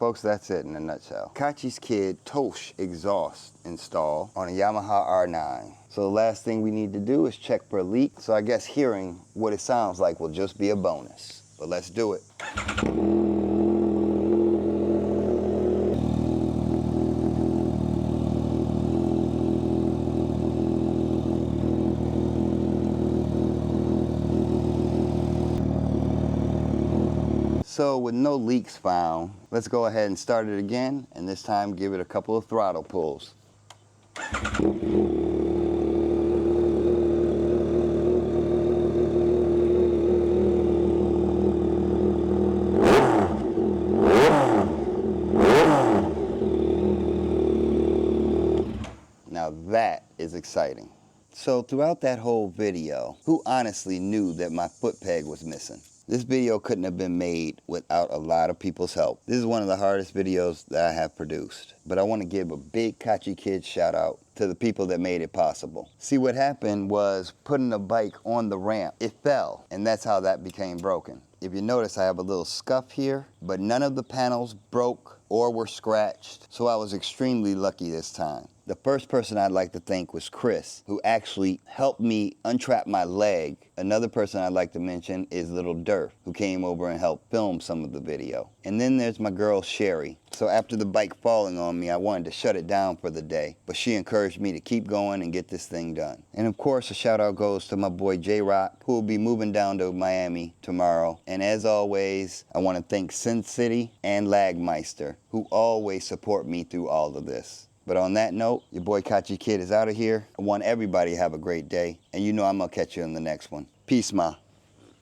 folks, that's it in a nutshell. Kachi's Kid TOCE exhaust install on a Yamaha R9. So the last thing we need to do is check for a leak. So I guess hearing what it sounds like will just be a bonus. But let's do it. So with no leaks found, let's go ahead and start it again, and this time give it a couple of throttle pulls. Now that is exciting. So throughout that whole video, who honestly knew that my foot peg was missing? This video couldn't have been made without a lot of people's help. This is one of the hardest videos that I have produced, but I want to give a big Kachi Kid shout out to the people that made it possible. See, what happened was putting the bike on the ramp, it fell, and that's how that became broken. If you notice, I have a little scuff here, but none of the panels broke or were scratched, so I was extremely lucky this time. The first person I'd like to thank was Chris, who actually helped me untrap my leg. Another person I'd like to mention is Little Durf, who came over and helped film some of the video. And then there's my girl Sherry. So after the bike falling on me, I wanted to shut it down for the day, but she encouraged me to keep going and get this thing done. And of course, a shout out goes to my boy J-Rock, who will be moving down to Miami tomorrow. And as always, I want to thank Sin City and Lagmeister, who always support me through all of this. But on that note, your boy Kachi Kid is out of here. I want everybody to have a great day, and you know I'm gonna catch you in the next one. Peace, ma.